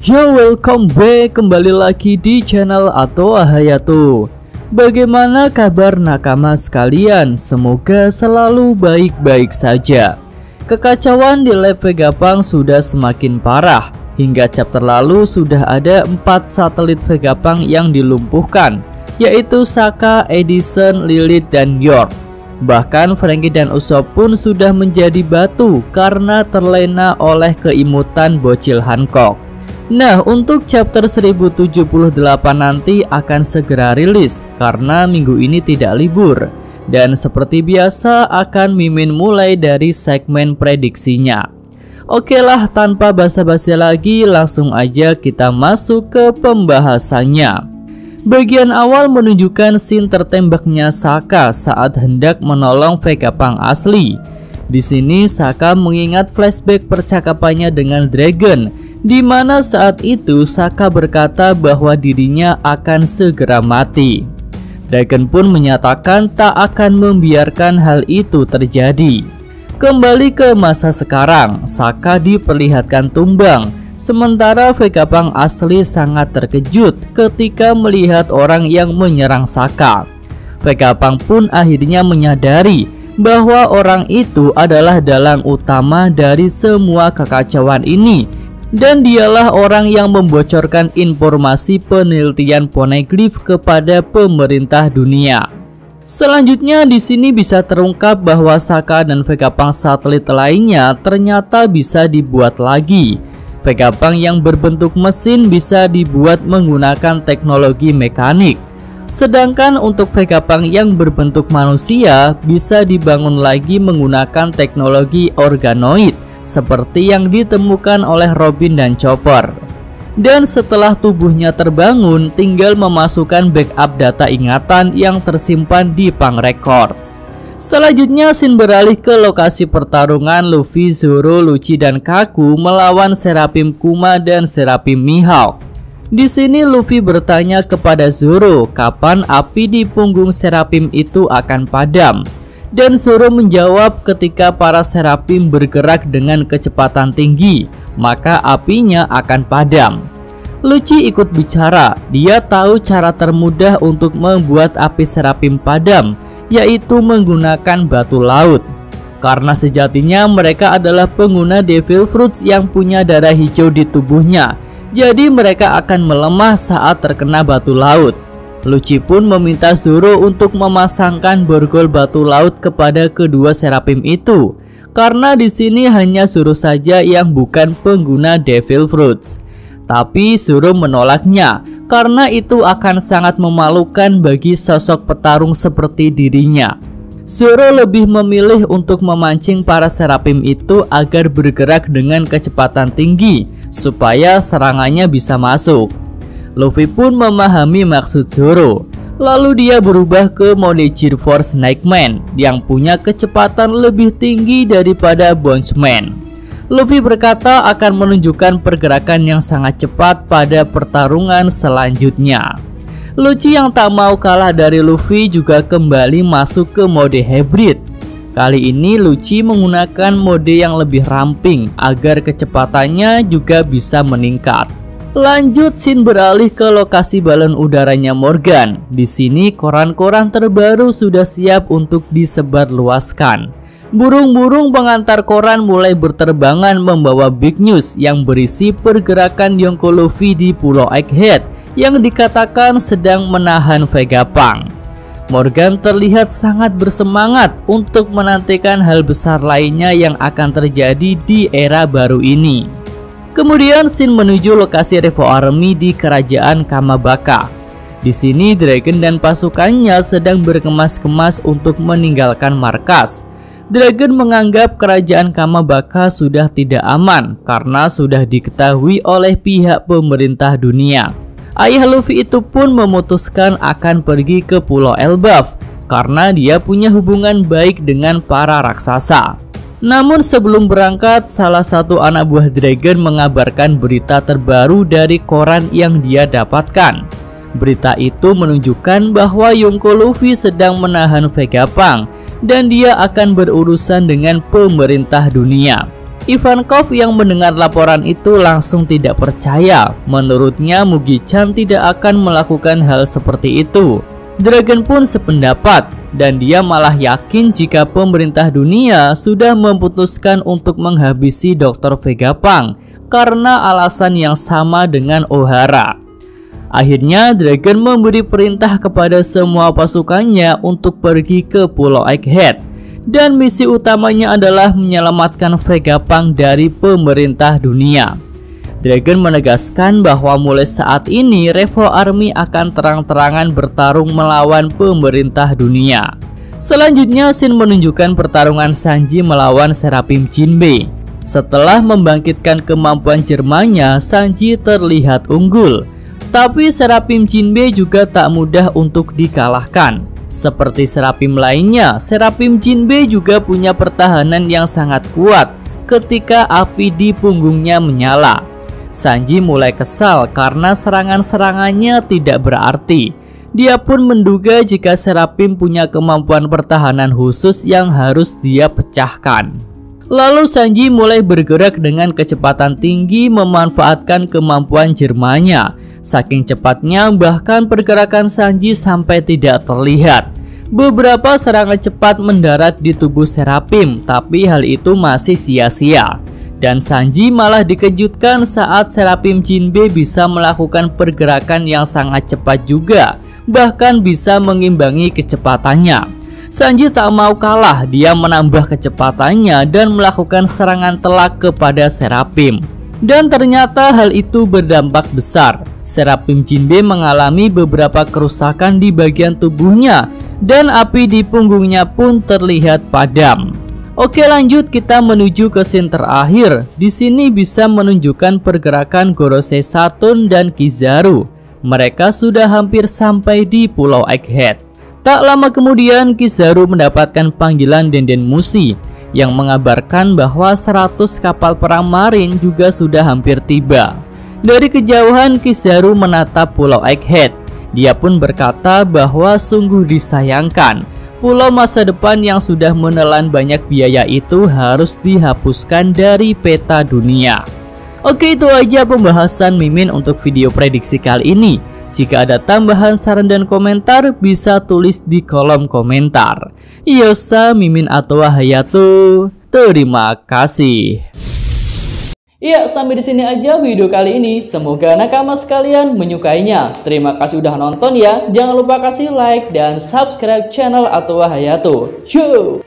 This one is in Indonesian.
Yo, welcome back, kembali lagi di channel Atoa Hayato. Bagaimana kabar nakama sekalian? Semoga selalu baik-baik saja. Kekacauan di lab Vegapunk sudah semakin parah. Hingga chapter lalu sudah ada 4 satelit Vegapunk yang dilumpuhkan, yaitu Sokka, Edison, Lilith, dan York. Bahkan Franky dan Usopp pun sudah menjadi batu karena terlena oleh keimutan bocil Hancock. Nah, untuk chapter 1078 nanti akan segera rilis karena minggu ini tidak libur. Dan seperti biasa akan mimin mulai dari segmen prediksinya. Oke lah, tanpa basa-basi lagi langsung aja kita masuk ke pembahasannya. Bagian awal menunjukkan scene tertembaknya Sokka saat hendak menolong Vegapunk asli. Di sini Sokka mengingat flashback percakapannya dengan Dragon, di mana saat itu Sokka berkata bahwa dirinya akan segera mati. Dragon pun menyatakan tak akan membiarkan hal itu terjadi. Kembali ke masa sekarang, Sokka diperlihatkan tumbang, sementara Vegapunk asli sangat terkejut ketika melihat orang yang menyerang Sokka. Vegapunk pun akhirnya menyadari bahwa orang itu adalah dalang utama dari semua kekacauan ini, dan dialah orang yang membocorkan informasi penelitian Poneglyph kepada pemerintah dunia. Selanjutnya di sini bisa terungkap bahwa Sokka dan Vegapunk satelit lainnya ternyata bisa dibuat lagi. Vegapunk yang berbentuk mesin bisa dibuat menggunakan teknologi mekanik. Sedangkan untuk Vegapunk yang berbentuk manusia bisa dibangun lagi menggunakan teknologi organoid, seperti yang ditemukan oleh Robin dan Chopper. Dan setelah tubuhnya terbangun, tinggal memasukkan backup data ingatan yang tersimpan di Punk Record. Selanjutnya scene beralih ke lokasi pertarungan Luffy, Zoro, Lucci, dan Kaku melawan Seraphim Kuma dan Seraphim Mihawk. Di sini Luffy bertanya kepada Zoro kapan api di punggung Seraphim itu akan padam. Dan Zoro menjawab ketika para Seraphim bergerak dengan kecepatan tinggi, maka apinya akan padam. Lucci ikut bicara, dia tahu cara termudah untuk membuat api Seraphim padam, yaitu menggunakan batu laut. Karena sejatinya mereka adalah pengguna Devil Fruits yang punya darah hijau di tubuhnya, jadi mereka akan melemah saat terkena batu laut. Lucci pun meminta Zoro untuk memasangkan borgol batu laut kepada kedua Seraphim itu, karena di sini hanya Zoro saja yang bukan pengguna Devil Fruits. Tapi Zoro menolaknya karena itu akan sangat memalukan bagi sosok petarung seperti dirinya. Zoro lebih memilih untuk memancing para Seraphim itu agar bergerak dengan kecepatan tinggi supaya serangannya bisa masuk. Luffy pun memahami maksud Zoro. Lalu dia berubah ke mode Gear Force Snakeman yang punya kecepatan lebih tinggi daripada Bondsman. Luffy berkata akan menunjukkan pergerakan yang sangat cepat pada pertarungan selanjutnya. Lucci yang tak mau kalah dari Luffy juga kembali masuk ke mode Hybrid. Kali ini Lucci menggunakan mode yang lebih ramping agar kecepatannya juga bisa meningkat. Lanjut scene beralih ke lokasi balon udaranya Morgan. Di sini koran-koran terbaru sudah siap untuk disebarluaskan. Burung-burung pengantar koran mulai berterbangan membawa big news yang berisi pergerakan Yonko Luffy di Pulau Egghead yang dikatakan sedang menahan Vegapunk. Morgan terlihat sangat bersemangat untuk menantikan hal besar lainnya yang akan terjadi di era baru ini. Kemudian scene menuju lokasi Revo Army di kerajaan Kamabaka. Di sini Dragon dan pasukannya sedang berkemas-kemas untuk meninggalkan markas. Dragon menganggap kerajaan Kamabaka sudah tidak aman karena sudah diketahui oleh pihak pemerintah dunia. Ayah Luffy itu pun memutuskan akan pergi ke Pulau Elbaf karena dia punya hubungan baik dengan para raksasa. Namun sebelum berangkat, salah satu anak buah Dragon mengabarkan berita terbaru dari koran yang dia dapatkan. Berita itu menunjukkan bahwa Yonko Luffy sedang menahan Vegapunk dan dia akan berurusan dengan pemerintah dunia. Ivankov yang mendengar laporan itu langsung tidak percaya. Menurutnya Mugi-chan tidak akan melakukan hal seperti itu. Dragon pun sependapat dan dia malah yakin jika pemerintah dunia sudah memutuskan untuk menghabisi Dr. Vegapunk karena alasan yang sama dengan Ohara. Akhirnya Dragon memberi perintah kepada semua pasukannya untuk pergi ke Pulau Egghead. Dan misi utamanya adalah menyelamatkan Vegapunk dari pemerintah dunia. Dragon menegaskan bahwa mulai saat ini Revo Army akan terang-terangan bertarung melawan pemerintah dunia. Selanjutnya scene menunjukkan pertarungan Sanji melawan Seraphim Jinbe. Setelah membangkitkan kemampuan Jermannya, Sanji terlihat unggul. Tapi Seraphim Jinbe juga tak mudah untuk dikalahkan. Seperti Seraphim lainnya, Seraphim Jinbe juga punya pertahanan yang sangat kuat ketika api di punggungnya menyala. Sanji mulai kesal karena serangan-serangannya tidak berarti. Dia pun menduga jika Seraphim punya kemampuan pertahanan khusus yang harus dia pecahkan. Lalu Sanji mulai bergerak dengan kecepatan tinggi memanfaatkan kemampuan Jermannya. Saking cepatnya bahkan pergerakan Sanji sampai tidak terlihat. Beberapa serangan cepat mendarat di tubuh Seraphim, tapi hal itu masih sia-sia. Dan Sanji malah dikejutkan saat Seraphim Jinbe bisa melakukan pergerakan yang sangat cepat juga, bahkan bisa mengimbangi kecepatannya. Sanji tak mau kalah, dia menambah kecepatannya dan melakukan serangan telak kepada Seraphim. Dan ternyata hal itu berdampak besar. Seraphim Jinbe mengalami beberapa kerusakan di bagian tubuhnya dan api di punggungnya pun terlihat padam. Oke, lanjut kita menuju ke scene terakhir. Di sini bisa menunjukkan pergerakan Gorosei Saturn dan Kizaru. Mereka sudah hampir sampai di Pulau Egghead. Tak lama kemudian Kizaru mendapatkan panggilan Denden Mushi yang mengabarkan bahwa 100 kapal perang marin juga sudah hampir tiba. Dari kejauhan Kizaru menatap Pulau Egghead. Dia pun berkata bahwa sungguh disayangkan pulau masa depan yang sudah menelan banyak biaya itu harus dihapuskan dari peta dunia. Oke, itu aja pembahasan Mimin untuk video prediksi kali ini. Jika ada tambahan saran dan komentar bisa tulis di kolom komentar. Yosa Mimin atau Hayato. Terima kasih. Ya, sampai di sini aja video kali ini. Semoga nakama sekalian menyukainya. Terima kasih udah nonton ya. Jangan lupa kasih like dan subscribe channel atau Hayato. Yo.